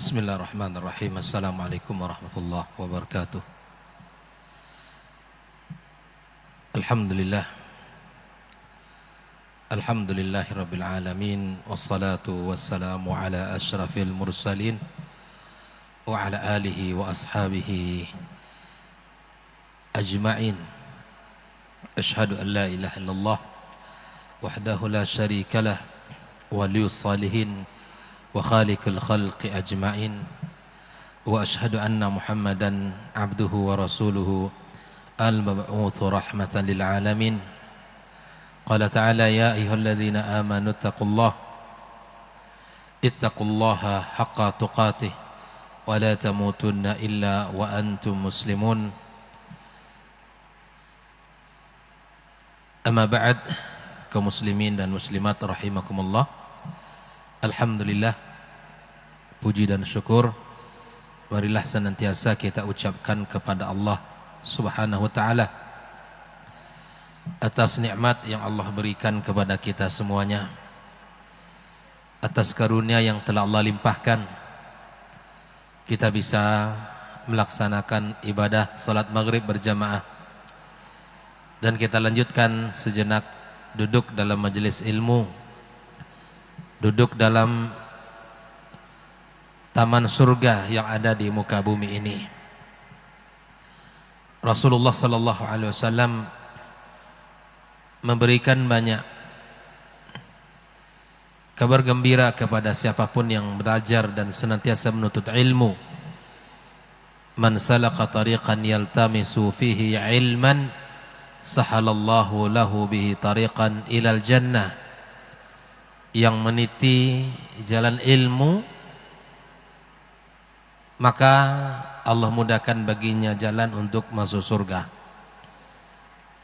Bismillahirrahmanirrahim. Assalamualaikum warahmatullahi wabarakatuh. Alhamdulillah. Alhamdulillahi rabbil alamin. Wassalatu wassalamu ala asyrafil mursalin wa ala alihi wa ashabihi ajma'in. Ashhadu an la ilaha illallah wahdahu la syarika lah waliyus salihin wa khaliqul khalqi ajma'in wa ashhadu anna Muhammadan abduhu wa rasuluhu al-mab'utsu rahmatan lil alamin. Qala ta'ala ya ayyuhalladzina amanu ittaqullaha haqqa tuqatih wa la tamutunna illa wa antum muslimun. Amma ba'd, kaum muslimin dan muslimat rahimakumullah. Alhamdulillah, puji dan syukur marilah senantiasa kita ucapkan kepada Allah Subhanahu wa ta'ala atas nikmat yang Allah berikan kepada kita semuanya, atas karunia yang telah Allah limpahkan. Kita bisa melaksanakan ibadah salat maghrib berjamaah, dan kita lanjutkan sejenak duduk dalam majelis ilmu, duduk dalam taman surga yang ada di muka bumi ini. Rasulullah sallallahu alaihi wasallam memberikan banyak kabar gembira kepada siapapun yang belajar dan senantiasa menuntut ilmu. Man salaka tariqan yaltamisu fihi ilman sahalallahu lahu bihi tariqan ilal jannah. Yang meniti jalan ilmu, maka Allah mudahkan baginya jalan untuk masuk surga.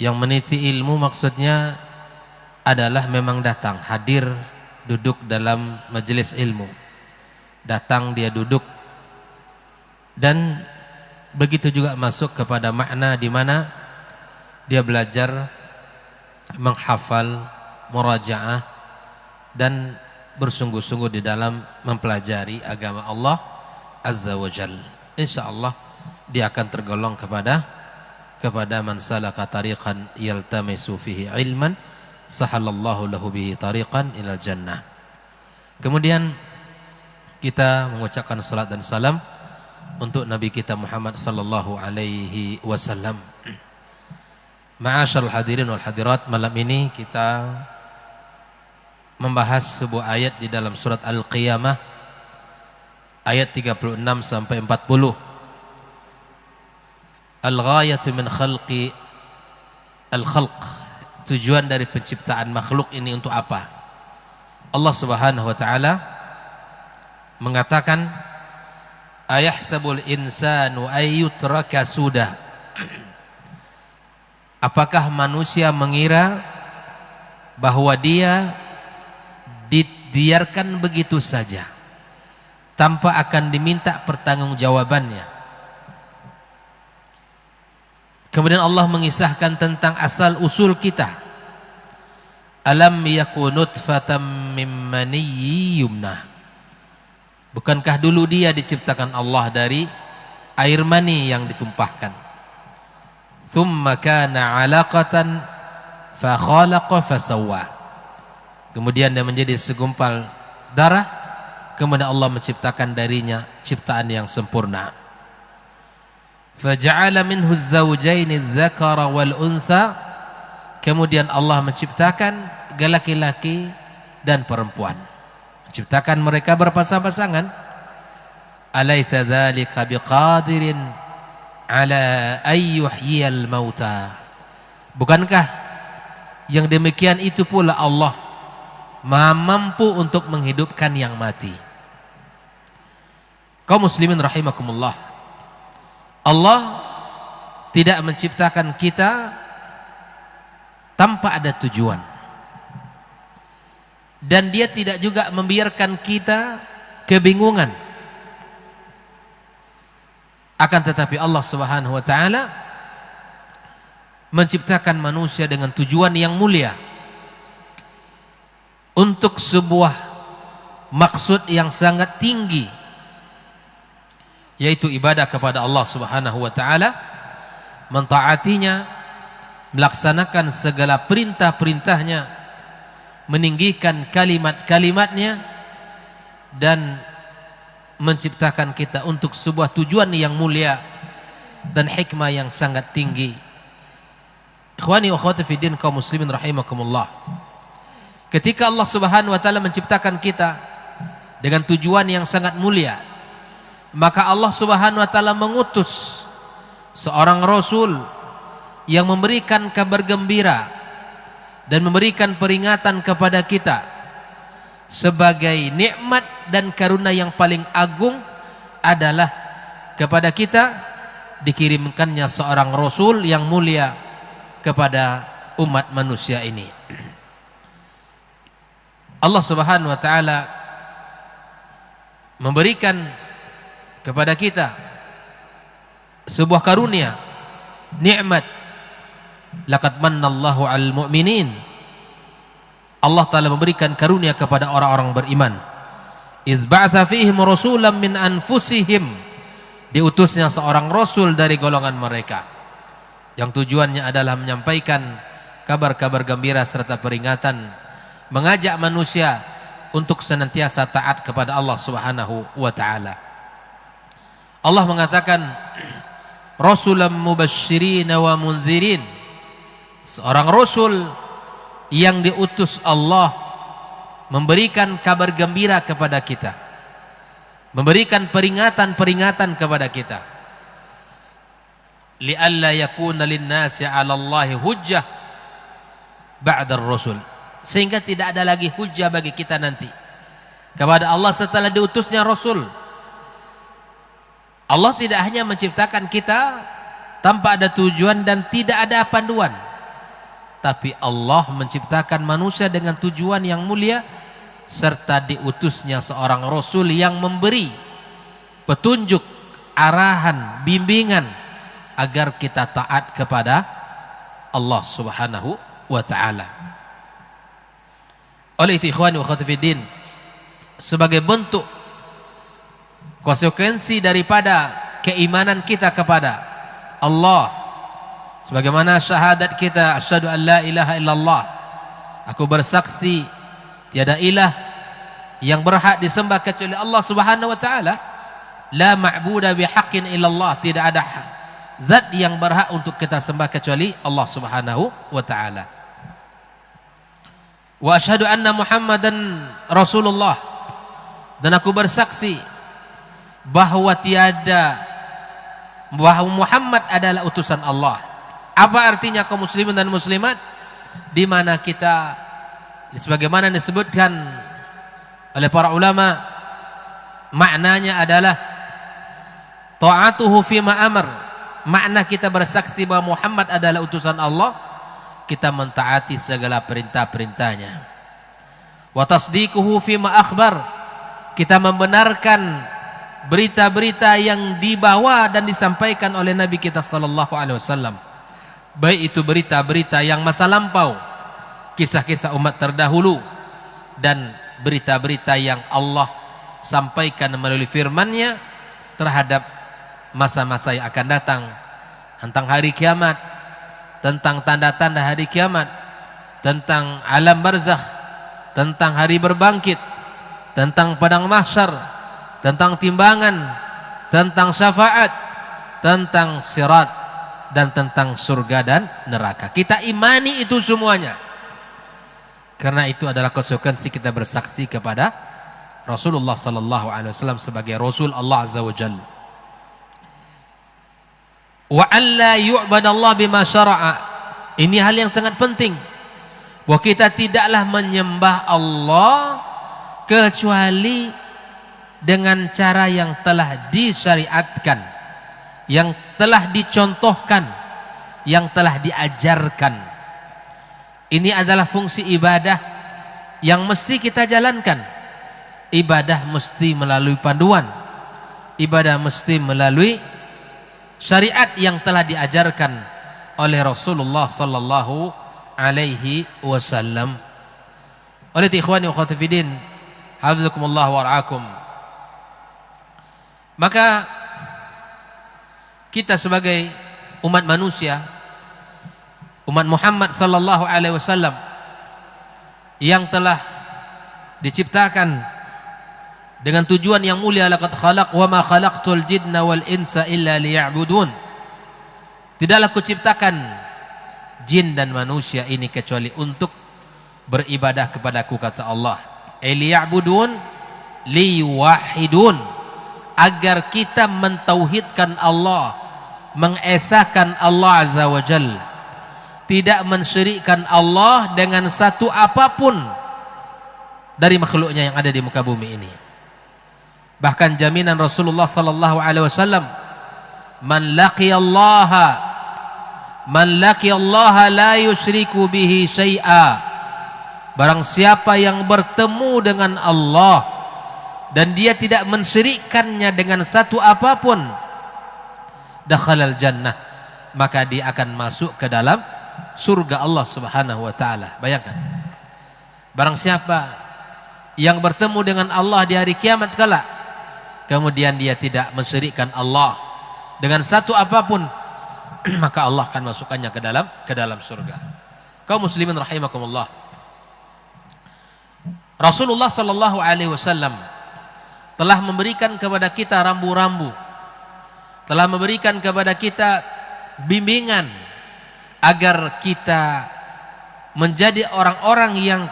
Yang meniti ilmu maksudnya adalah memang datang, hadir, duduk dalam majelis ilmu. Datang dia duduk, dan begitu juga masuk kepada makna di mana dia belajar, menghafal, murajaah, dan bersungguh-sungguh di dalam mempelajari agama Allah Azza wa Jal. InsyaAllah dia akan tergolong kepada man salaka tariqan yaltamisu fihi ilman sahalallahu lahu bihi tariqan ilal jannah. Kemudian kita mengucapkan salat dan salam untuk Nabi kita Muhammad sallallahu alaihi wasallam. Ma'asyarul hadirin wal hadirat, malam ini kita membahas sebuah ayat di dalam surat Al-Qiyamah, ayat 36 sampai 40. Al-ghayatu min khalqi al-khalq, tujuan dari penciptaan makhluk ini untuk apa? Allah Subhanahu wa taala mengatakan, ayahsabul insanu ayyutraka sudah. Apakah manusia mengira bahwa dia dibiarkan begitu saja tanpa akan diminta pertanggungjawabannya? Kemudian Allah mengisahkan tentang asal usul kita. Alam yakun nutfatan mim maniyyin yumna. Bukankah dulu dia diciptakan Allah dari air mani yang ditumpahkan? Thumma kana 'alaqatan fa khalaqa fa sawwa. Kemudian dia menjadi segumpal darah, kemudian Allah menciptakan darinya ciptaan yang sempurna. Faja'ala minhu az-zawjayn adh-dhakara wal untha. Kemudian Allah menciptakan laki-laki dan perempuan, menciptakan mereka berpasang-pasangan. Alaysa dzalika biqadirin ala ay yuhyiyal mauta. Bukankah yang demikian itu pula Allah Maha mampu untuk menghidupkan yang mati? Kaum muslimin rahimakumullah, Allah tidak menciptakan kita tanpa ada tujuan, dan dia tidak juga membiarkan kita kebingungan. Akan tetapi Allah Subhanahu wa taala menciptakan manusia dengan tujuan yang mulia, untuk sebuah maksud yang sangat tinggi, yaitu ibadah kepada Allah Subhanahu wa taala, mentaatinya, melaksanakan segala perintah-perintahnya, meninggikan kalimat-kalimatnya, dan menciptakan kita untuk sebuah tujuan yang mulia dan hikmah yang sangat tinggi. Ikhwani wa akhwati fi din, kaum muslimin rahimakumullah. Ketika Allah Subhanahu wa taala menciptakan kita dengan tujuan yang sangat mulia, maka Allah Subhanahu wa taala mengutus seorang rasul yang memberikan kabar gembira dan memberikan peringatan kepada kita sebagai nikmat dan karunia yang paling agung adalah kepada kita dikirimkannya seorang rasul yang mulia kepada umat manusia ini. Allah Subhanahu wa taala memberikan kepada kita sebuah karunia, nikmat. Laqad mannallahu 'alal mu'minin. Allah taala memberikan karunia kepada orang-orang beriman. Idz ba'atsa fihim rasulan min anfusihim. Diutusnya seorang rasul dari golongan mereka, yang tujuannya adalah menyampaikan kabar-kabar gembira serta peringatan, mengajak manusia untuk senantiasa taat kepada Allah Subhanahu wa taala. Allah mengatakan rasulan mubasysyirin wa mundzirin, seorang rasul yang diutus Allah memberikan kabar gembira kepada kita, memberikan peringatan-peringatan kepada kita. Li'alla yakuna lin-nasi 'ala Allahi hujjah ba'da ar-rasul, sehingga tidak ada lagi hujjah bagi kita nanti kepada Allah setelah diutusnya rasul. Allah tidak hanya menciptakan kita tanpa ada tujuan dan tidak ada panduan, tapi Allah menciptakan manusia dengan tujuan yang mulia, serta diutusnya seorang rasul yang memberi petunjuk, arahan, bimbingan agar kita taat kepada Allah Subhanahu wa taala. Oleh itu ikhwani wa akhwati fiddin, sebagai bentuk konsekuensi daripada keimanan kita kepada Allah, sebagaimana syahadat kita, asyhadu an la ilaha illallah, aku bersaksi tiada ilah yang berhak disembah kecuali Allah Subhanahu wa taala, la ma'budu bihaqqin illallah, tidak ada zat yang berhak untuk kita sembah kecuali Allah Subhanahu wa taala. Wa asyhadu anna Muhammadan Rasulullah, dan aku bersaksi bahwa Muhammad adalah utusan Allah. Apa artinya kaum muslimin dan muslimat? Di mana kita, sebagaimana disebutkan oleh para ulama, maknanya adalah ta'atuhu fima amar. Makna kita bersaksi bahwa Muhammad adalah utusan Allah, kita mentaati segala perintah-perintahnya. Wa tasdiquhu fima akhbar, kita membenarkan berita-berita yang dibawa dan disampaikan oleh Nabi kita sallallahu alaihi wasallam, baik itu berita-berita yang masa lampau, kisah-kisah umat terdahulu, dan berita-berita yang Allah sampaikan melalui firman-Nya terhadap masa-masa yang akan datang, tentang hari kiamat, tentang tanda-tanda hari kiamat, tentang alam barzakh, tentang hari berbangkit, tentang padang mahsyar, tentang timbangan, tentang syafaat, tentang sirat, dan tentang surga dan neraka. Kita imani itu semuanya, karena itu adalah konsekuensi kita bersaksi kepada Rasulullah sallallahu alaihi wasallam sebagai Rasul Allah Azza wa Jalla. Wa alla yu'badallah bima syara'a, ini hal yang sangat penting, bahwa kita tidaklah menyembah Allah kecuali dengan cara yang telah disyariatkan, yang telah dicontohkan, yang telah diajarkan. Ini adalah fungsi ibadah yang mesti kita jalankan. Ibadah mesti melalui panduan, ibadah mesti melalui syariat yang telah diajarkan oleh Rasulullah sallallahu alaihi wasallam. Oleh itu ikhwani wa akhwati fiddin, hafizakumullah wa ra'akum, maka kita sebagai umat manusia, umat Muhammad sallallahu alaihi wasallam yang telah diciptakan dengan tujuan yang mulia, laqad khalaq wa ma khalaqtul jinna wal insa illa liya'budun. Tidaklah kuciptakan jin dan manusia ini kecuali untuk beribadah kepadaku, kata Allah. Liya'budun liwahidun, agar kita mentauhidkan Allah, mengesahkan Allah azza wa jalla, tidak mensyirikkan Allah dengan satu apapun dari makhluknya yang ada di muka bumi ini. Bahkan jaminan Rasulullah sallallahu alaihi wasallam, man laqiyallaha la yusyriku bihi syai'a, barang siapa yang bertemu dengan Allah dan dia tidak mensyirikkannya dengan satu apapun, dakhalal jannah, maka dia akan masuk ke dalam surga Allah subhanahu wa ta'ala. Bayangkan, barang siapa yang bertemu dengan Allah di hari kiamat kelak, kemudian dia tidak mensyirikkan Allah dengan satu apapun, maka Allah akan masukkannya ke dalam surga. Kaum muslimin rahimakumullah, Rasulullah sallallahu alaihi wasallam telah memberikan kepada kita rambu-rambu, telah memberikan kepada kita bimbingan agar kita menjadi orang-orang yang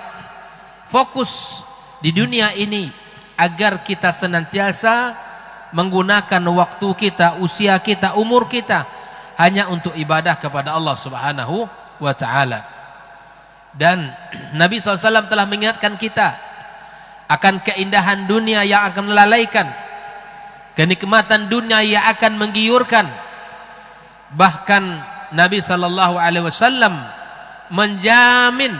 fokus di dunia ini, agar kita senantiasa menggunakan waktu kita, usia kita, umur kita hanya untuk ibadah kepada Allah subhanahu wa ta'ala. Dan Nabi SAW telah mengingatkan kita akan keindahan dunia yang akan melalaikan, kenikmatan dunia yang akan menggiurkan. Bahkan Nabi SAW menjamin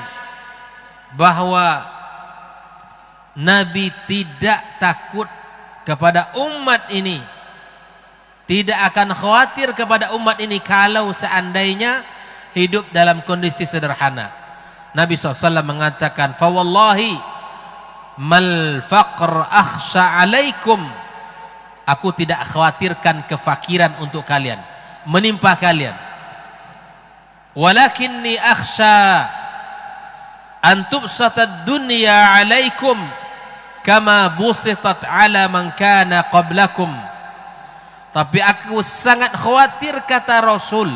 bahwa Nabi tidak takut kepada umat ini, tidak akan khawatir kepada umat ini kalau seandainya hidup dalam kondisi sederhana. Nabi SAW mengatakan, fawallahi mal faqr akhsha alaikum, aku tidak khawatirkan kefakiran untuk kalian, menimpa kalian. Walakinni akhsha an tubsatad dunya alaikum kama busitat ala man kana qablakum. Tapi aku sangat khawatir, kata Rasul,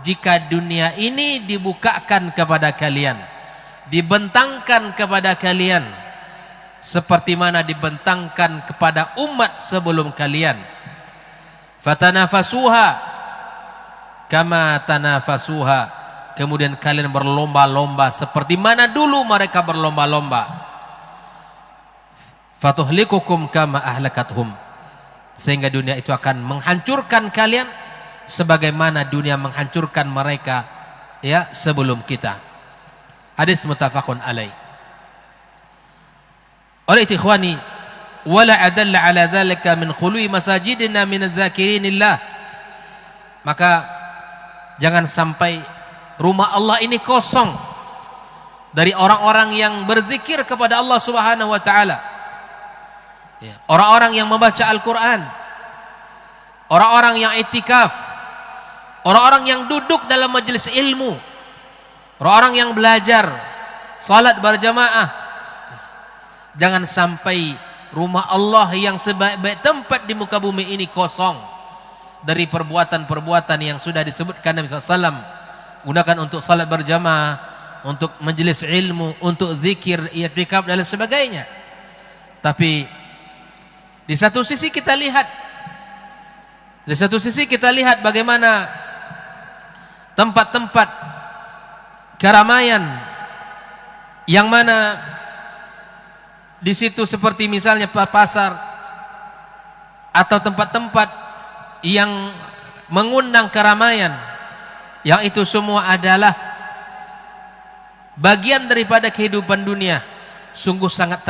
jika dunia ini dibukakan kepada kalian, dibentangkan kepada kalian seperti mana dibentangkan kepada umat sebelum kalian. Fatanafasuha kama tanafasuha, kemudian kalian berlomba-lomba seperti mana dulu mereka berlomba-lomba. Fatuhlikukum kama ahlakathum, sehingga dunia itu akan menghancurkan kalian sebagaimana dunia menghancurkan mereka ya sebelum kita. Hadis muttafaqun alaih. Oleh itu ikhwani, wala adalla ala dzalika min khului masajidina min adz-dzakirinillah, maka jangan sampai rumah Allah ini kosong dari orang-orang yang berzikir kepada Allah Subhanahu wa taala. Ya, orang-orang yang membaca Al-Qur'an, orang-orang yang itikaf, orang-orang yang duduk dalam majelis ilmu, orang-orang yang belajar, salat berjamaah. Jangan sampai rumah Allah yang sebaik-baik tempat di muka bumi ini kosong dari perbuatan-perbuatan yang sudah disebutkan Nabi SAW. Gunakan untuk salat berjamaah, untuk majelis ilmu, untuk zikir, i'tikaf dan lain sebagainya. Tapi di satu sisi kita lihat bagaimana tempat-tempat keramaian yang mana di situ seperti misalnya pasar atau tempat-tempat yang mengundang keramaian, yang itu semua adalah bagian daripada kehidupan dunia. Sungguh sangat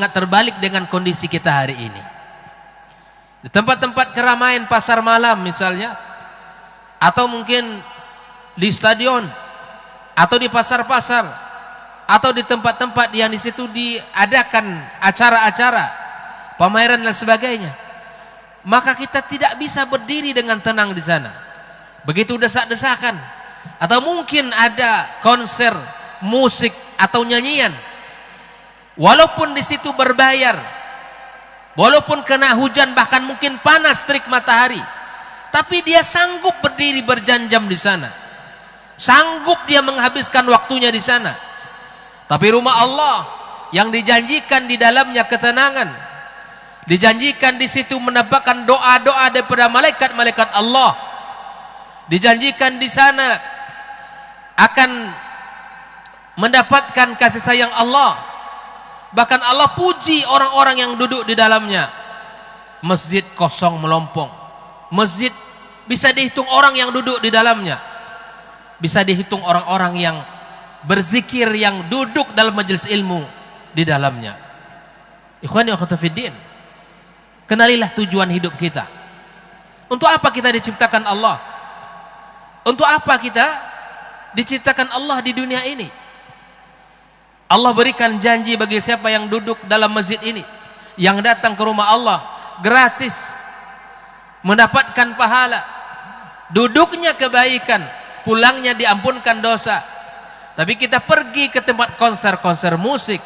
terbalik dengan kondisi kita hari ini. Di tempat-tempat keramaian, pasar malam misalnya, atau mungkin di stadion, atau di pasar-pasar, atau di tempat-tempat yang di situ diadakan acara-acara, pameran dan sebagainya. maka kita tidak bisa berdiri dengan tenang di sana. Begitu desak-desakan, atau mungkin ada konser musik atau nyanyian, walaupun di situ berbayar, walaupun kena hujan, bahkan mungkin panas terik matahari, tapi dia sanggup berdiri berjam-jam di sana, sanggup dia menghabiskan waktunya di sana. Tapi rumah Allah yang dijanjikan di dalamnya ketenangan, dijanjikan di situ mendapatkan doa-doa daripada malaikat-malaikat Allah, dijanjikan di sana akan mendapatkan kasih sayang Allah. Bahkan Allah puji orang-orang yang duduk di dalamnya. Masjid kosong melompong, masjid bisa dihitung orang yang duduk di dalamnya, bisa dihitung orang-orang yang berzikir, yang duduk dalam majelis ilmu di dalamnya. Ikhwani wa akhwati fiddin, kenalilah tujuan hidup kita. Untuk apa kita diciptakan Allah? Untuk apa kita diciptakan Allah di dunia ini? Allah berikan janji bagi siapa yang duduk dalam masjid ini, yang datang ke rumah Allah gratis, mendapatkan pahala, duduknya kebaikan, pulangnya diampunkan dosa. Tapi kita pergi ke tempat konser musik,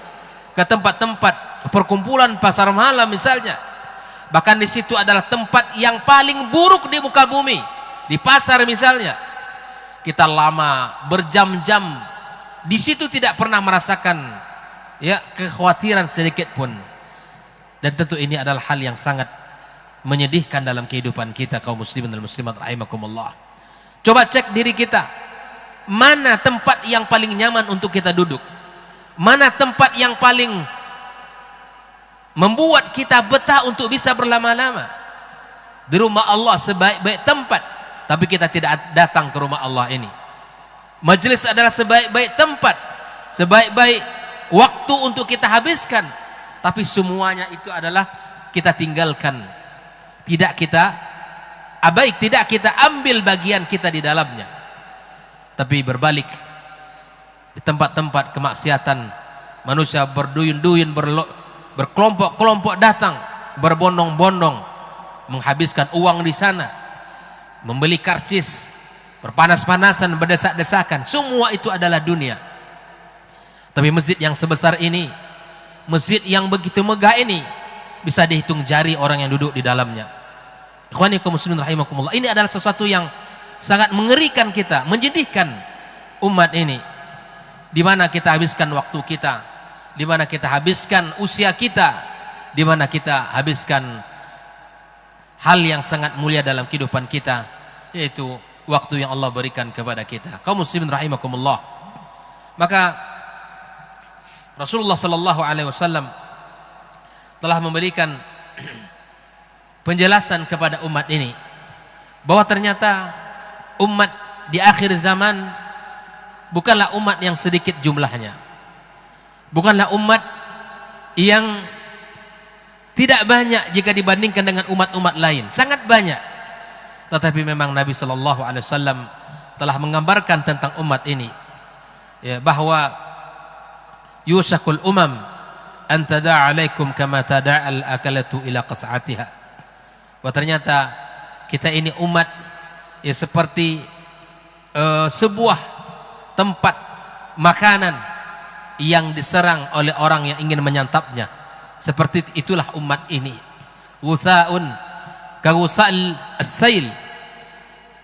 ke tempat-tempat perkumpulan pasar malam misalnya, bahkan di situ adalah tempat yang paling buruk di muka bumi. Di pasar misalnya, kita lama berjam-jam di situ, tidak pernah merasakan ya kekhawatiran sedikit pun. Dan tentu ini adalah hal yang sangat menyedihkan dalam kehidupan kita kaum muslimin dan muslimat rahimakumullah. Coba cek diri kita, mana tempat yang paling nyaman untuk kita duduk, mana tempat yang paling membuat kita betah untuk bisa berlama-lama. Di rumah Allah sebaik-baik tempat, tapi kita tidak datang ke rumah Allah ini. Majelis adalah sebaik-baik tempat, sebaik-baik waktu untuk kita habiskan, tapi semuanya itu adalah kita tinggalkan, tidak kita abaik, tidak kita ambil bagian kita di dalamnya. Tapi berbalik, di tempat-tempat kemaksiatan, manusia berduyun-duyun, berkelompok-kelompok datang, berbondong-bondong, menghabiskan uang di sana, membeli karcis, berpanas-panasan, berdesak-desakan. Semua itu adalah dunia. Tapi masjid yang sebesar ini, masjid yang begitu megah ini, bisa dihitung jari orang yang duduk di dalamnya. Ikhwani kaum muslimin rahimakumullah, ini adalah sesuatu yang sangat mengerikan kita, menyedihkan umat ini. Di mana kita habiskan waktu kita, di mana kita habiskan usia kita, di mana kita habiskan hal yang sangat mulia dalam kehidupan kita, yaitu waktu yang Allah berikan kepada kita. Kaum muslimin rahimakumullah, maka Rasulullah sallallahu alaihi wasallam telah memberikan penjelasan kepada umat ini bahwa ternyata umat di akhir zaman bukanlah umat yang sedikit jumlahnya, bukanlah umat yang tidak banyak jika dibandingkan dengan umat-umat lain, sangat banyak. Tetapi memang Nabi sallallahu alaihi wasallam telah menggambarkan tentang umat ini, ya, bahwa yusakul umam an tada'a alaikum kama tada'al akalatu ila qas'atiha. Bahwa ternyata kita ini umat ya seperti sebuah tempat makanan yang diserang oleh orang yang ingin menyantapnya. Seperti itulah umat ini. Wutha'un kawusa'il as-sail,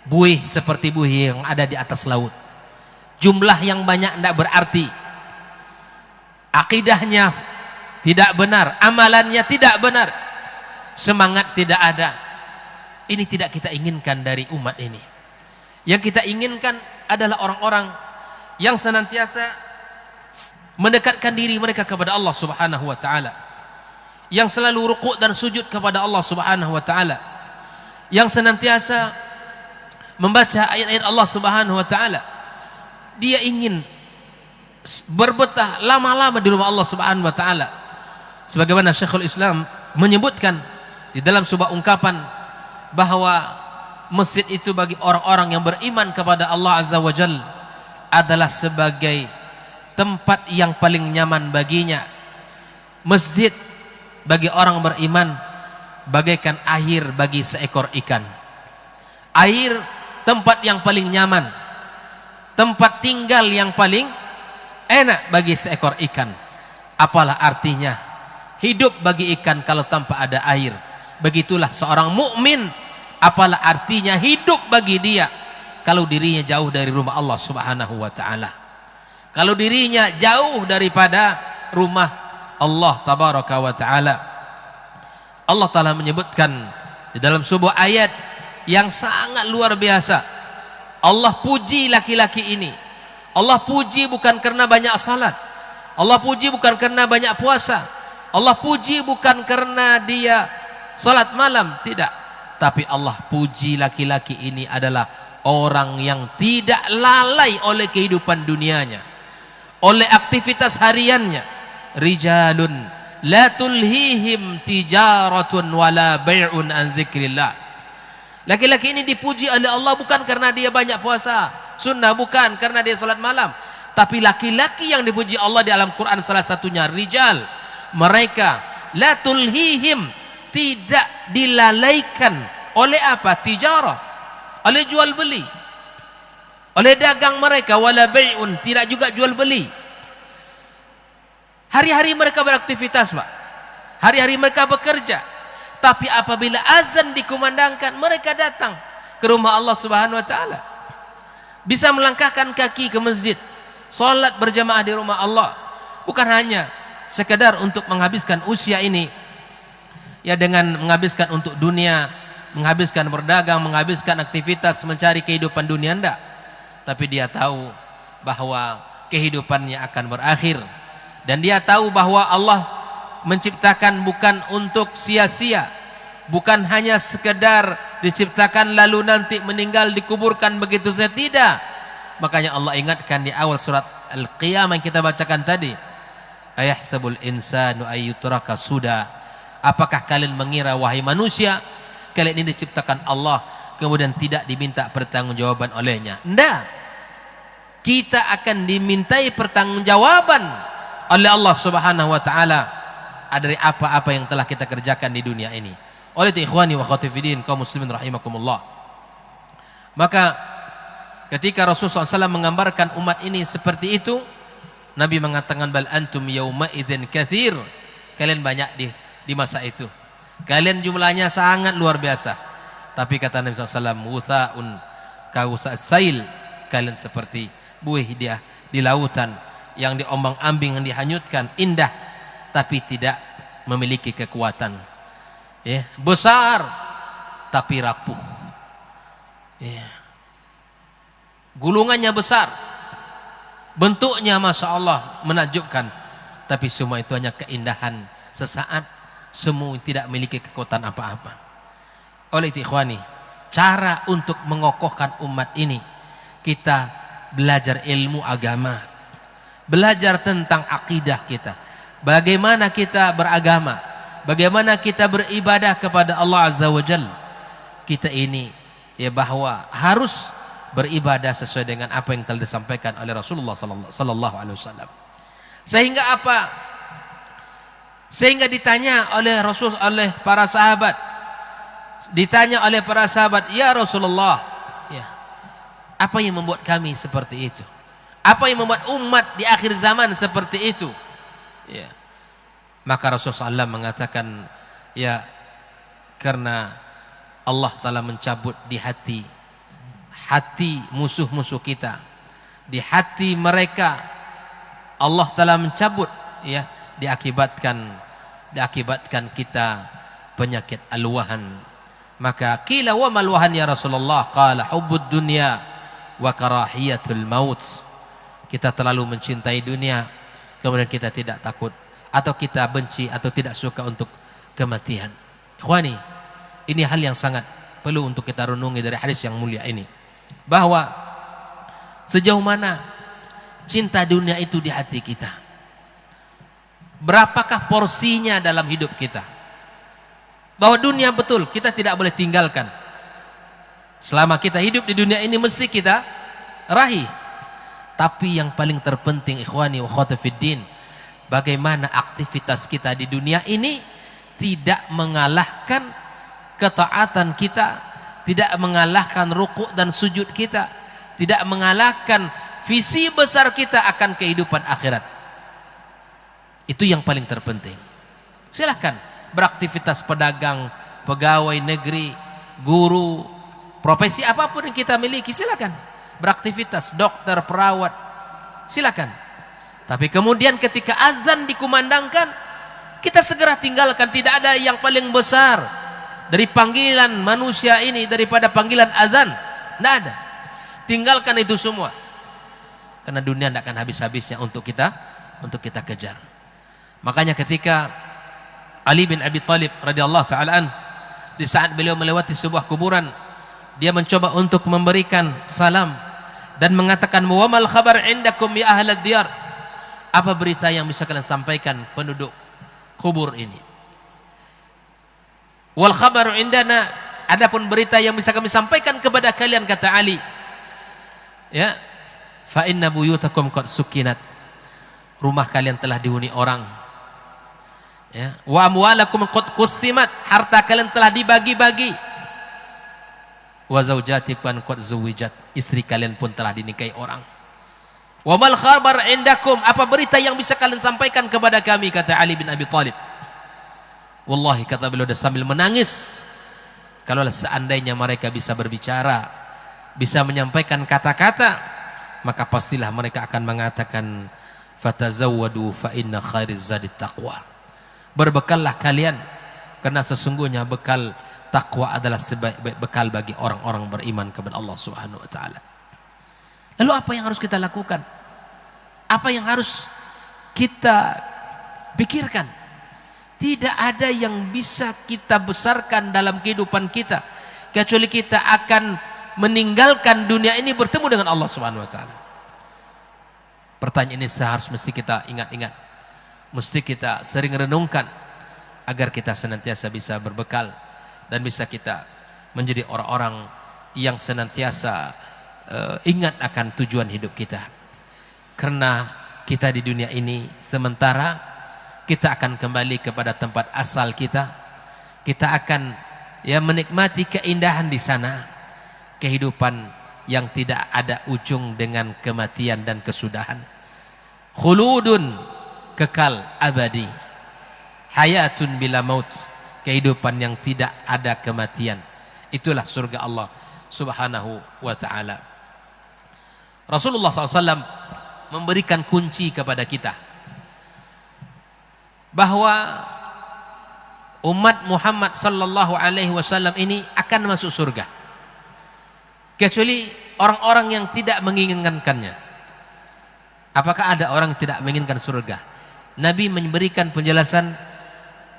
buih seperti buih yang ada di atas laut. Jumlah yang banyak tidak berarti, akidahnya tidak benar, amalannya tidak benar, semangat tidak ada. Ini tidak kita inginkan dari umat ini. Yang kita inginkan adalah orang-orang yang senantiasa mendekatkan diri mereka kepada Allah Subhanahu wa taala, yang selalu rukuk dan sujud kepada Allah Subhanahu wa taala, yang senantiasa membaca ayat-ayat Allah Subhanahu wa taala. Dia ingin berbetah lama-lama di rumah Allah Subhanahu wa taala. Sebagaimana Syekhul Islam menyebutkan di dalam sebuah ungkapan bahwa masjid itu bagi orang-orang yang beriman kepada Allah Azza wa Jalla adalah sebagai tempat yang paling nyaman baginya. Masjid bagi orang beriman bagaikan air bagi seekor ikan. Air tempat yang paling nyaman, tempat tinggal yang paling enak bagi seekor ikan. Apalah artinya hidup bagi ikan kalau tanpa ada air? Begitulah seorang mukmin, apalah artinya hidup bagi dia kalau dirinya jauh dari rumah Allah Subhanahu wa taala. Kalau dirinya jauh daripada rumah Allah tabaraka wa taala. Allah taala menyebutkan di dalam sebuah ayat yang sangat luar biasa. Allah puji laki-laki ini. Allah puji bukan karena banyak salat. Allah puji bukan karena banyak puasa. Allah puji bukan karena dia salat malam, tidak. Tapi Allah puji laki-laki ini adalah orang yang tidak lalai oleh kehidupan dunianya, oleh aktivitas hariannya. Rijalun la tulhihim tijaratun wala bai'un an dzikrillah. Laki-laki ini dipuji oleh Allah bukan karena dia banyak puasa sunnah, bukan karena dia salat malam, tapi laki-laki yang dipuji Allah di dalam Quran salah satunya rijal. Mereka la tulhihim, tidak dilalaikan oleh apa? Tijarah, oleh jual beli, oleh dagang mereka. Wala bai'un, tidak juga jual beli. Hari-hari mereka beraktivitas, Pak. Hari-hari mereka bekerja. Tapi apabila azan dikumandangkan, mereka datang ke rumah Allah Subhanahu wa taala. Bisa melangkahkan kaki ke masjid, salat berjamaah di rumah Allah. Bukan hanya sekedar untuk menghabiskan usia ini ya dengan menghabiskan untuk dunia, menghabiskan berdagang, menghabiskan aktivitas mencari kehidupan dunia, enggak. Tapi dia tahu bahwa kehidupannya akan berakhir, dan dia tahu bahwa Allah menciptakan bukan untuk sia-sia, bukan hanya sekedar diciptakan lalu nanti meninggal dikuburkan begitu saja, tidak. Makanya Allah ingatkan di awal surat Al-Qiyamah yang kita bacakan tadi, ayahsabul insanu ayyutraka suda. Apakah kalian mengira wahai manusia, kalian ini diciptakan Allah kemudian tidak diminta pertanggungjawaban olehnya? Tidak. Kita akan dimintai pertanggungjawaban oleh Allah Subhanahu wa taala dari apa-apa yang telah kita kerjakan di dunia ini. Oleh itu ikhwani wa akhwati fiddin, kaum muslimin rahimakumullah. Maka ketika Rasulullah SAW menggambarkan umat ini seperti itu, Nabi mengatakan bal antum yauma idzin katsir. Kalian banyak di masa itu. Kalian jumlahnya sangat luar biasa. Tapi kata Nabi SAW, wusaun ka wusa sail. Kalian seperti buih dia di lautan yang diombang-ambing, yang dihanyutkan, indah tapi tidak memiliki kekuatan. Ya, besar tapi rapuh. Ya. Gulungannya besar, bentuknya masya Allah menakjubkan, tapi semua itu hanya keindahan sesaat, semua tidak memiliki kekuatan apa-apa. Oleh itu ikhwani, cara untuk mengokohkan umat ini, kita belajar ilmu agama, belajar tentang akidah kita, bagaimana kita beragama, bagaimana kita beribadah kepada Allah Azza wa Jalla. Kita ini ya bahwa harus beribadah sesuai dengan apa yang telah disampaikan oleh Rasulullah sallallahu alaihi wasallam. Sehingga apa? Sehingga ditanya oleh Rasul, oleh para sahabat, ditanya oleh para sahabat, ya Rasulullah, ya, apa yang membuat kami seperti itu? Apa yang membuat umat di akhir zaman seperti itu? Ya. Maka Rasulullah SAW mengatakan, ya, karena Allah telah mencabut di hati musuh-musuh kita, di hati mereka Allah telah mencabut, ya, diakibatkan kita penyakit alwahan. Maka qila wa mal wahan ya Rasulullah? Qala hubbud dunya wa karahiyatul maut. Kita terlalu mencintai dunia, kemudian kita tidak takut atau kita benci atau tidak suka untuk kematian. Ikhwani, ini hal yang sangat perlu untuk kita renungi dari hadis yang mulia ini, bahwa sejauh mana cinta dunia itu di hati kita, berapakah porsinya dalam hidup kita, bahwa dunia betul kita tidak boleh tinggalkan. Selama kita hidup di dunia ini mesti kita raih. Tapi yang paling terpenting ikhwani wa akhwati fiddin, bagaimana aktivitas kita di dunia ini tidak mengalahkan ketaatan kita, tidak mengalahkan rukuk dan sujud kita, tidak mengalahkan visi besar kita akan kehidupan akhirat. Itu yang paling terpenting. Silahkan beraktivitas pedagang, pegawai negeri, guru, profesi apapun yang kita miliki, silakan beraktivitas, dokter, perawat, silakan. Tapi kemudian ketika azan dikumandangkan, kita segera tinggalkan. Tidak ada yang paling besar dari panggilan manusia ini daripada panggilan azan. Tidak ada. Tinggalkan itu semua, karena dunia tidak akan habis-habisnya untuk kita kejar. Makanya ketika Ali bin Abi Thalib radhiyallahu ta'ala an, di saat beliau melewati sebuah kuburan, dia mencoba untuk memberikan salam dan mengatakan, wa mal khabar indakum ya ahlad diyar, apa berita yang bisa kalian sampaikan penduduk kubur ini? Wal khabaru indana, adapun berita yang bisa kami sampaikan kepada kalian, kata Ali, ya, fa inna buyutakum qad sukinat, rumah kalian telah dihuni orang, ya, wa amwalakum qad qusimat, harta kalian telah dibagi-bagi, wa zaujatikum qad zuwijat, istri kalian pun telah dinikahi orang. Wa mal khabar indakum, apa berita yang bisa kalian sampaikan kepada kami, kata Ali bin Abi Thalib. Wallahi, kata beliau sambil menangis, kalau seandainya mereka bisa berbicara, bisa menyampaikan kata-kata, maka pastilah mereka akan mengatakan, fatazawwadu fa inna khairiz zadit taqwa, berbekallah kalian, karena sesungguhnya bekal takwa adalah sebaik-baik bekal bagi orang-orang beriman kepada Allah Subhanahu wa taala. Lalu apa yang harus kita lakukan? Apa yang harus kita pikirkan? Tidak ada yang bisa kita besarkan dalam kehidupan kita kecuali kita akan meninggalkan dunia ini bertemu dengan Allah Subhanahu wa taala. Pertanyaan ini seharusnya mesti kita ingat-ingat, mesti kita sering renungkan, agar kita senantiasa bisa berbekal dan bisa kita menjadi orang-orang yang senantiasa ingat akan tujuan hidup kita. Karena kita di dunia ini sementara, kita akan kembali kepada tempat asal kita. Kita akan menikmati keindahan di sana, kehidupan yang tidak ada ujung dengan kematian dan kesudahan. Khuludun, kekal abadi. Hayatun bila maut, kehidupan yang tidak ada kematian. Itulah surga Allah Subhanahu wa ta'ala. Rasulullah SAW memberikan kunci kepada kita bahwa umat Muhammad sallallahu alaihi wasallam ini akan masuk surga kecuali orang-orang yang tidak menginginkannya. Apakah ada orang yang tidak menginginkan surga? Nabi memberikan penjelasan,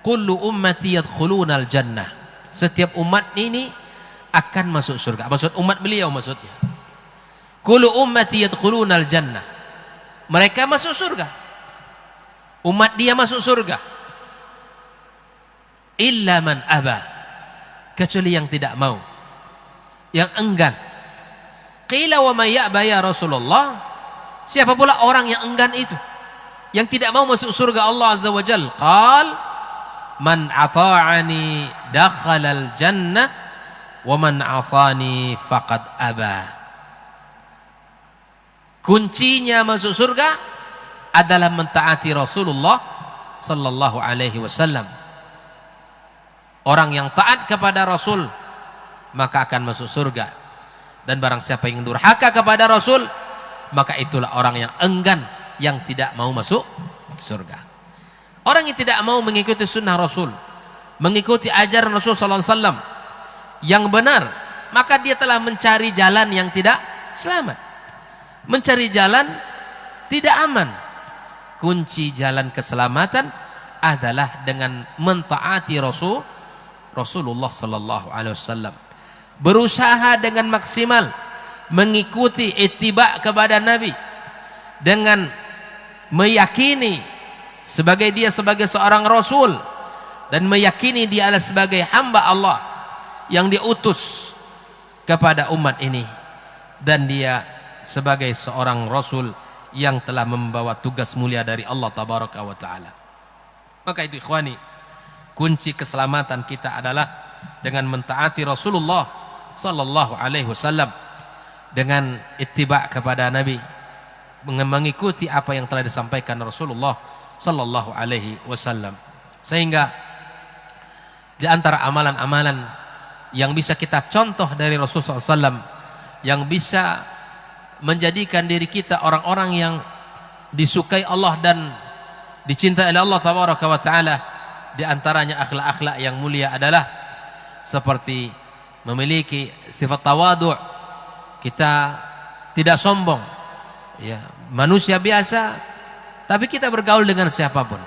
kullu ummati yadkhulunal jannah, setiap umat ini akan masuk surga. Maksud umat beliau, maksudnya kullu ummati yadkhulunal jannah, mereka masuk surga, umat dia masuk surga, illa man aba, kecuali yang tidak mau, yang enggan. Qila wa may ya'ba ya Rasulullah, siapa pula orang yang enggan itu, yang tidak mau masuk surga Allah Azza wa Jalla? Qal man ata'ani dakhalal jannah wa man asani faqad aba. Kuncinya masuk surga adalah mentaati Rasulullah sallallahu alaihi wasallam. Orang yang taat kepada Rasul maka akan masuk surga, dan barang siapa yang durhaka kepada Rasul maka itulah orang yang enggan, yang tidak mau masuk surga. Orang yang tidak mau mengikuti sunnah Rasul, mengikuti ajaran Rasul sallallahu alaihi wasallam yang benar, maka dia telah mencari jalan yang tidak selamat, mencari jalan tidak aman. Kunci jalan keselamatan adalah dengan mentaati Rasulullah sallallahu alaihi wasallam, berusaha dengan maksimal mengikuti ittiba kepada Nabi, dengan meyakini dia sebagai seorang Rasul, dan meyakini dia adalah sebagai hamba Allah yang diutus kepada umat ini, dan dia sebagai seorang Rasul yang telah membawa tugas mulia dari Allah Tabaraka wa Ta'ala. Maka itu ikhwani kunci keselamatan kita adalah dengan mentaati Rasulullah sallallahu alaihi wasallam, dengan ittiba kepada Nabi, mengikuti apa yang telah disampaikan Rasulullah sallallahu alaihi wasallam. Sehingga di antara amalan-amalan yang bisa kita contoh dari Rasulullah SAW, yang bisa menjadikan diri kita orang-orang yang disukai Allah dan dicintai oleh Allah tabaraka wa taala, di antaranya akhlak-akhlak yang mulia adalah seperti memiliki sifat tawadu'. Kita tidak sombong, ya, manusia biasa, tapi kita bergaul dengan siapapun.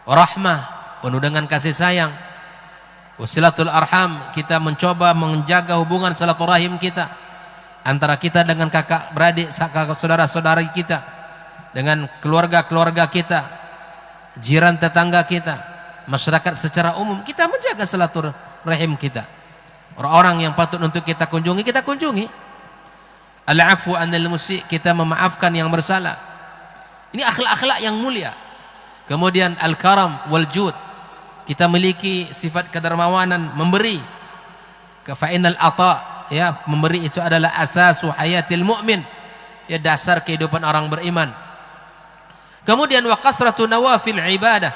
Rahmah, penuh dengan kasih sayang. Wasilatul arham, kita mencoba menjaga hubungan silaturahim kita antara kita dengan kakak beradik, kakak saudara-saudara kita, dengan keluarga-keluarga kita, jiran tetangga kita, masyarakat secara umum. Kita menjaga silaturahim kita. Orang-orang yang patut untuk kita kunjungi, kita kunjungi. Al-afu 'anil musi', kita memaafkan yang bersalah. Ini akhlak-akhlak yang mulia. Kemudian al-karam wal jud, kita memiliki sifat kedermawanan, memberi. Kafa'inal ata', ya, memberi itu adalah asasu hayatil mu'min, ya, dasar kehidupan orang beriman. Kemudian wa kasratu nawafil ibadah,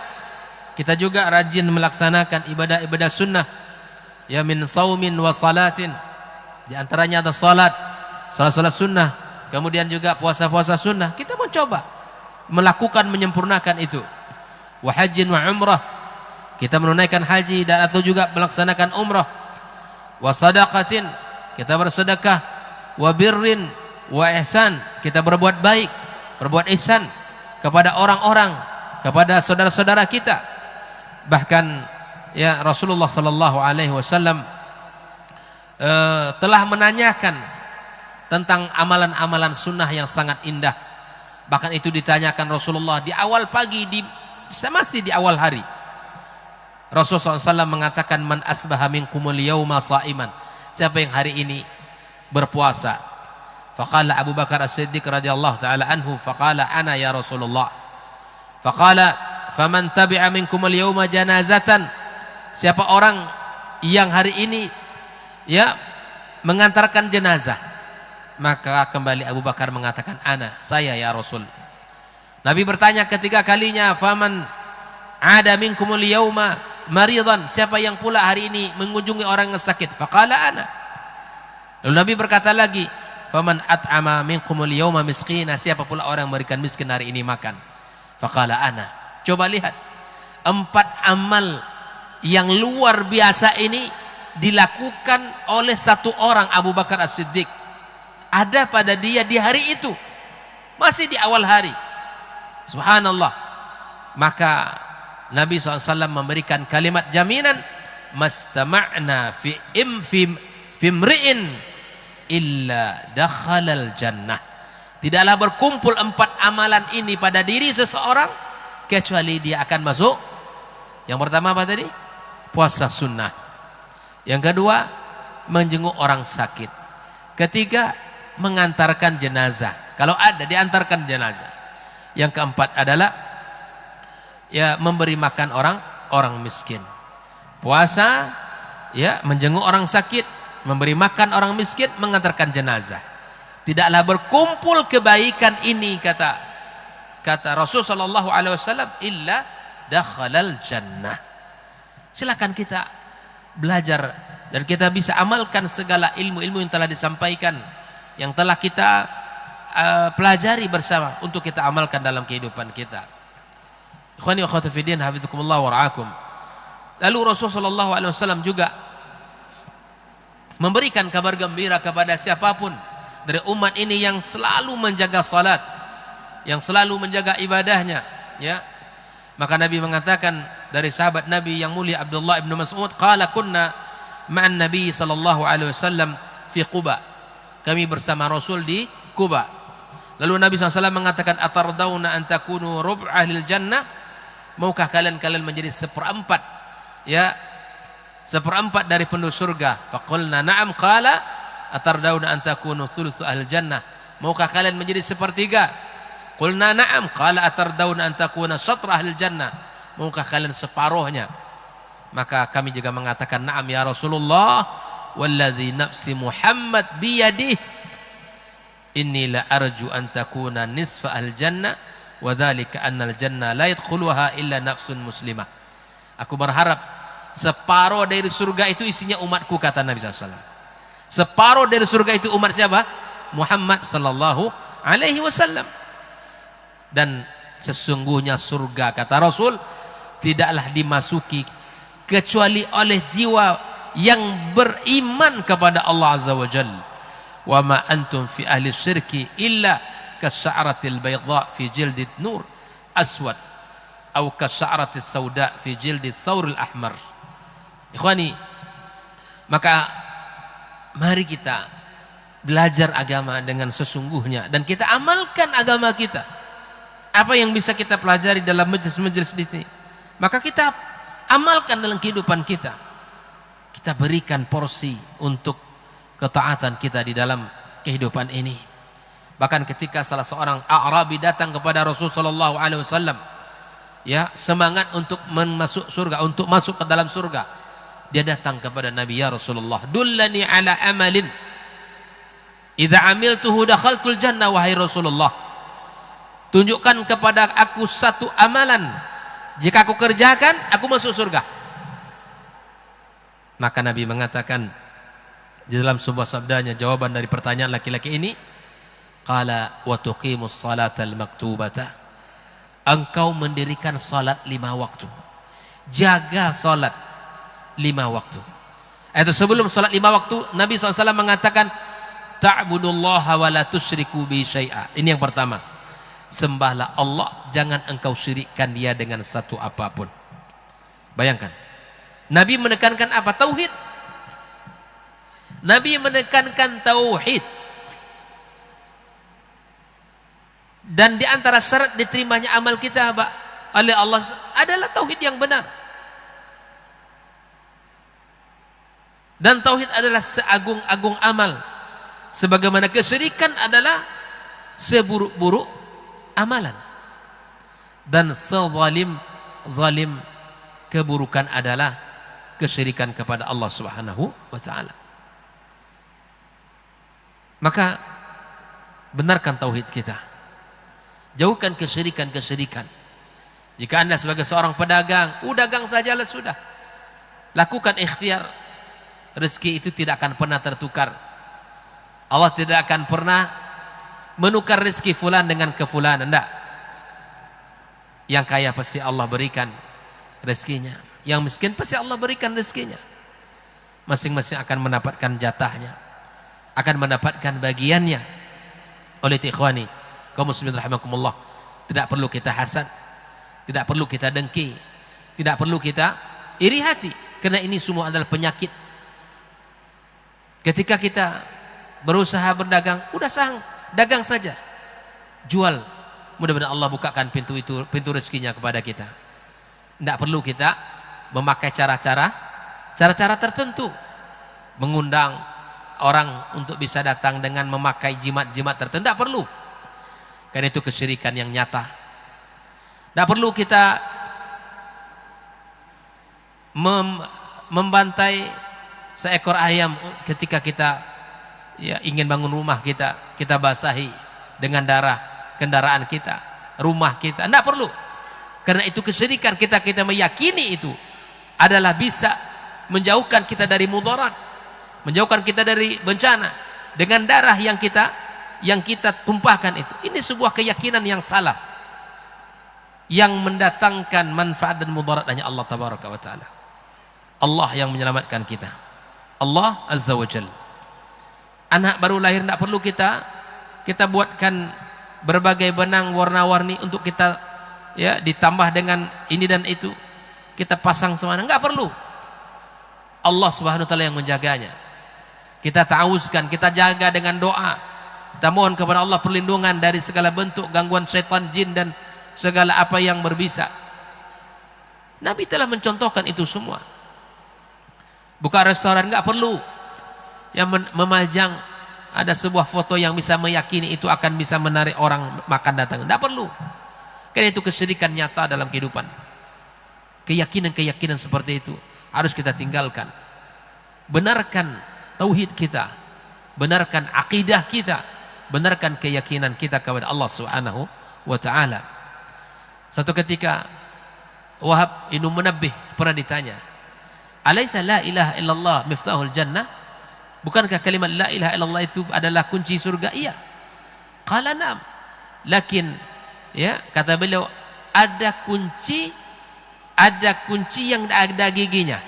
kita juga rajin melaksanakan ibadah-ibadah sunnah, ya, min saumin wa salatin, di antaranya ada salat sunnah, kemudian juga puasa-puasa sunnah. Kita mencoba melakukan, menyempurnakan itu. Wa hajjin wa umrah, kita menunaikan haji dan atau juga melaksanakan umrah. Wa sadaqatin, kita bersedekah. Wa birrin wa ihsan, kita berbuat baik, berbuat ihsan kepada orang-orang, kepada saudara-saudara kita. Bahkan, ya, Rasulullah sallallahu alaihi wasallam telah menanyakan tentang amalan-amalan sunnah yang sangat indah. Bahkan itu ditanyakan Rasulullah di awal pagi, masih di awal hari. Rasulullah SAW mengatakan, man asbaha minkumul yawma sa'iman, siapa yang hari ini berpuasa. Faqala Abu Bakar As-Siddiq radhiyallahu ta'ala anhu, faqala ana ya Rasulullah. Faqala faman tabi'a minkumul yawma janazatan, siapa orang yang hari ini, ya, mengantarkan jenazah. Maka kembali Abu Bakar mengatakan, ana, saya ya Rasul. Nabi bertanya ketiga kalinya, faman ada minkumul yauma maridan, siapa yang pula hari ini mengunjungi orang yang sakit. Faqala ana. Lalu Nabi berkata lagi, faman at'ama minkumul yauma miskina, siapa pula orang yang memberikan miskin hari ini makan. Faqala ana. Coba lihat, 4 amal yang luar biasa ini dilakukan oleh satu orang, Abu Bakar As-Siddiq. Ada pada dia di hari itu, masih di awal hari. Subhanallah. Maka Nabi SAW memberikan kalimat jaminan, mastama'na fi imri'in illa dakhalal jannah. Tidaklah berkumpul 4 amalan ini pada diri seseorang kecuali dia akan masuk. Yang pertama apa tadi? Puasa sunnah. Yang kedua, menjenguk orang sakit. Ketiga, mengantarkan jenazah, kalau ada diantarkan jenazah. Yang keempat adalah, ya, memberi makan orang miskin. Puasa, ya, menjenguk orang sakit, memberi makan orang miskin, mengantarkan jenazah. Tidaklah berkumpul kebaikan ini, kata Rasul sallallahu alaihi wasallam, illa dakhalal jannah. Silakan kita belajar dan kita bisa amalkan segala ilmu-ilmu yang telah disampaikan, yang telah kita pelajari bersama, untuk kita amalkan dalam kehidupan kita. Ikhwani wa akhwati fi din, hafizakumullah wa ra'akum. Lalu Rasulullah sallallahu alaihi wasallam juga memberikan kabar gembira kepada siapapun dari umat ini yang selalu menjaga salat, yang selalu menjaga ibadahnya, ya. Maka Nabi mengatakan dari sahabat Nabi yang mulia Abdullah ibn Mas'ud, qala kunna ma'an Nabi sallallahu alaihi wasallam fi Quba, kami bersama Rasul di Quba. Lalu Nabi SAW mengatakan, atardawna an takunu rub' ahlil jannah, maukah kalian menjadi 1/4, ya, 1/4 dari penduduk surga. Faqulna na'am. Qala atardawna an takunu thulutsu ahlil jannah, maukah kalian menjadi 1/3? Qulna na'am. Qala atardawna an takuna syatra ahlil jannah, maukah kalian separuhnya. Maka kami juga mengatakan, na'am ya Rasulullah, walladzi nafsi Muhammad biyadih, inni la arju an takuna nisfa al-jannah, wa dzalika anna al-jannah la yadkhuluha illa nafsun muslimah. Aku berharap separuh dari surga itu isinya umatku, kata Nabi SAW. Separuh dari surga itu umat siapa? Muhammad sallallahu alaihi wasallam. Dan sesungguhnya surga, kata Rasul, tidaklah dimasuki kecuali oleh jiwa yang beriman kepada Allah Azza wa Jalla. Wa ma antum fi ahli syirki illa kasya'ratil bayda fi jildid nur aswad atau kasya'ratis sauda fi jildid thawril ahmar. Ikhwani, maka mari kita belajar agama dengan sesungguhnya dan kita amalkan agama kita. Apa yang bisa kita pelajari dalam majelis-majelis di sini, maka kita amalkan dalam kehidupan kita. Kita berikan porsi untuk ketaatan kita di dalam kehidupan ini. Bahkan ketika salah seorang A'rabi datang kepada Rasulullah SAW, ya, semangat untuk masuk surga, untuk masuk ke dalam surga, dia datang kepada Nabi, ya Rasulullah, dullani ala amalin idza amiltuhu dakhaltul jannah, wahai Rasulullah, tunjukkan kepada aku satu amalan, jika aku kerjakan aku masuk surga. Maka Nabi mengatakan di dalam sebuah sabdanya, jawaban dari pertanyaan laki-laki ini, qala wa tuqimus salatal maktubata, engkau mendirikan salat 5 waktu, jaga salat 5 waktu. Itu sebelum salat 5 waktu Nabi SAW mengatakan, ta'budullaha wa la tusyriku bi syai'a. Ini yang pertama, sembahlah Allah, jangan engkau syirikkan dia dengan satu apapun. Bayangkan, Nabi menekankan apa? Tauhid. Nabi menekankan tauhid. Dan di antara syarat diterimanya amal kita oleh Allah adalah tauhid yang benar. Dan tauhid adalah seagung-agung amal, sebagaimana kesyirikan adalah seburuk-buruk amalan. Dan zalim keburukan adalah kesyirikan kepada Allah Subhanahu wa taala. Maka benarkan tauhid kita, jauhkan kesyirikan-kesyirikan. Jika Anda sebagai seorang pedagang, dagang sajalah sudah. Lakukan ikhtiar. Rezeki itu tidak akan pernah tertukar. Allah tidak akan pernah menukar rezeki fulan dengan kefulan, enggak. Yang kaya pasti Allah berikan rezekinya, yang miskin pasti Allah berikan rezekinya. Masing-masing akan mendapatkan jatahnya, akan mendapatkan bagiannya. Oleh ikhwani kaum muslimin rahimakumullah, tidak perlu kita hasad, tidak perlu kita dengki, tidak perlu kita iri hati, karena ini semua adalah penyakit. Ketika kita berusaha berdagang, dagang saja, jual, mudah-mudahan Allah bukakan pintu rezekinya kepada kita. Tidak perlu kita memakai cara-cara tertentu, mengundang orang untuk bisa datang dengan memakai jimat-jimat tertentu. Tidak perlu, karena itu kesyirikan yang nyata. Tidak perlu kita membantai seekor ayam ketika kita ingin bangun rumah kita basahi dengan darah kendaraan kita, rumah kita. Tidak perlu, karena itu kesyirikan. Kita meyakini itu adalah bisa menjauhkan kita dari mudarat, menjauhkan kita dari bencana dengan darah yang kita tumpahkan itu. Ini sebuah keyakinan yang salah, yang mendatangkan manfaat dan mudarat hanya Allah tabaraka wa taala. Allah yang menyelamatkan kita, Allah azza wa jalla. Anak baru lahir tidak perlu kita buatkan berbagai benang warna-warni untuk kita ditambah dengan ini dan itu, kita pasang semuanya, enggak perlu. Allah Subhanahu wa taala yang menjaganya. Kita ta'awuzkan, kita jaga dengan doa, kita mohon kepada Allah perlindungan dari segala bentuk gangguan setan, jin, dan segala apa yang berbisa. Nabi telah mencontohkan itu semua. Buka restoran, enggak perlu yang memajang ada sebuah foto yang bisa meyakini itu akan bisa menarik orang makan datang. Enggak perlu, karena itu kesyirikan nyata dalam kehidupan. Keyakinan-keyakinan seperti itu harus kita tinggalkan. Benarkan tauhid kita, benarkan akidah kita, benarkan keyakinan kita kepada Allah Subhanahu wa taala. Satu ketika Wahab bin Munabbih pernah ditanya, "Alaisa la ilaha illallah miftahul jannah?" Bukankah kalimat la ilaha illallah itu adalah kunci surga? Iya. Qala na'am. Lakin ya, kata beliau, ada kunci yang ada giginya.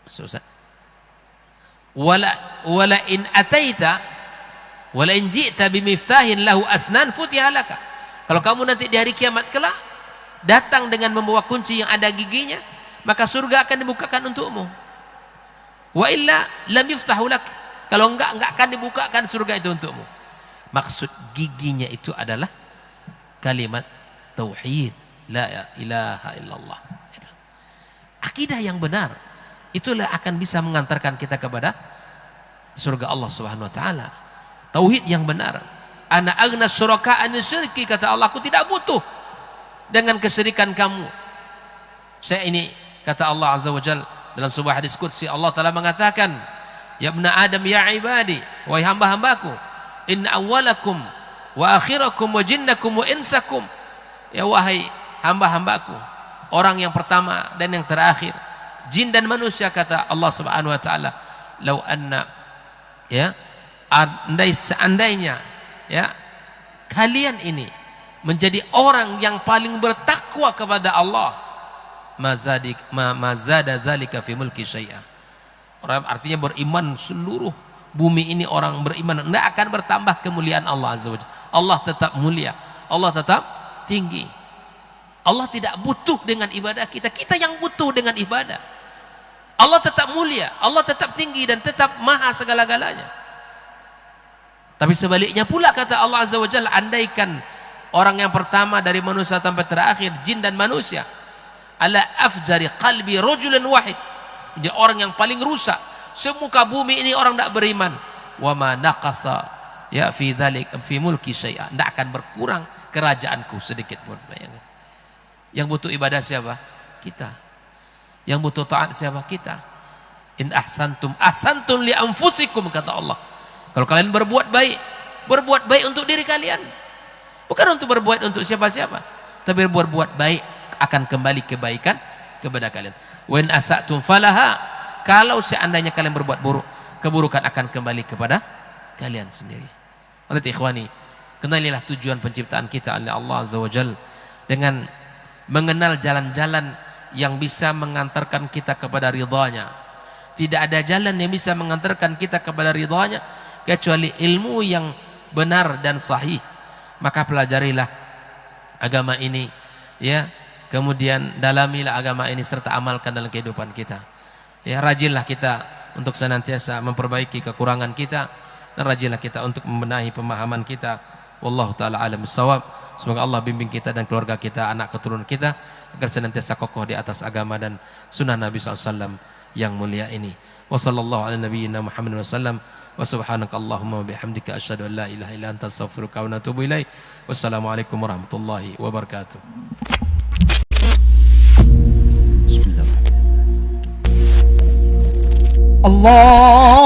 Susah. Wala in ataita wala in ji'ta bimiftahin lahu asnan futiha laka. Kalau kamu nanti di hari kiamat kelak datang dengan membawa kunci yang ada giginya, maka surga akan dibukakan untukmu. Wa illa lam yuftahu lak. Kalau enggak akan dibukakan surga itu untukmu. Maksud giginya itu adalah kalimat tauhid, la ilaha illallah. Itu akidah yang benar. Itulah akan bisa mengantarkan kita kepada surga Allah Subhanahu wa taala. Tauhid yang benar. Ana aghna syuraka an syirki, kata Allah, aku tidak butuh dengan kesyirikan kamu. Saya ini, kata Allah Azza wa Jalla dalam sebuah hadis qudsi, Allah Taala mengatakan, ya ibna Adam ya ibadi, wahai hamba-hambaku, inna awwalakum wa akhirakum wa jinnakum wa insakum, ya wahai hamba-hambaku, orang yang pertama dan yang terakhir, jin dan manusia, kata Allah Subhanahu wa taala, lau anna, ya, seandainya ya kalian ini menjadi orang yang paling bertakwa kepada Allah, mazada dzalika fi mulki syai'a. Orang artinya beriman seluruh bumi ini orang beriman, tidak akan bertambah kemuliaan Allah Azza wa Jalla. Allah tetap mulia, Allah tetap tinggi. Allah tidak butuh dengan ibadah kita, kita yang butuh dengan ibadah. Allah tetap mulia, Allah tetap tinggi dan tetap maha segala-galanya. Tapi sebaliknya pula, kata Allah Azza wa Jalla, andaikan orang yang pertama dari manusia sampai terakhir, jin dan manusia, ala afjari qalbi rajulan wahid, dia orang yang paling rusak semuka bumi ini, orang tidak beriman, wa ma naqasa ya fi dzalik fi mulki syai'a, tidak akan berkurang kerajaanku sedikit pun. Bayangkan, yang butuh ibadah siapa? Kita. Yang butuh taat siapa? Kita. In ahsantum ahsantum li anfusikum, kata Allah. Kalau kalian berbuat baik untuk diri kalian, bukan untuk berbuat untuk siapa-siapa, tapi berbuat baik akan kembali kebaikan kepada kalian. Wa in asatum falaha, kalau seandainya kalian berbuat buruk, keburukan akan kembali kepada kalian sendiri. Oleh ikhwani, kenalilah tujuan penciptaan kita oleh Allah Azza wa Jalla dengan mengenal jalan-jalan yang bisa mengantarkan kita kepada ridhanya. Tidak ada jalan yang bisa mengantarkan kita kepada ridhanya kecuali ilmu yang benar dan sahih. Maka pelajarilah agama ini, ya, kemudian dalamilah agama ini serta amalkan dalam kehidupan kita. Ya, rajinlah kita untuk senantiasa memperbaiki kekurangan kita, dan rajinlah kita untuk membenahi pemahaman kita. Wallahu taala alam bissawab. Semoga Allah bimbing kita dan keluarga kita, anak keturunan kita, agar senantiasa kokoh di atas agama dan sunnah Nabi SAW yang mulia ini. Wa sallallahu ala nabiyyina Muhammadin wa sallam. Wa subhanaka Allahumma wa bihamdika asyhadu an la ilaha illa anta astaghfiruka wa atubu ilaik. Wassalamualaikum warahmatullahi wabarakatuh. Bismillahirrahmanirrahim. Allah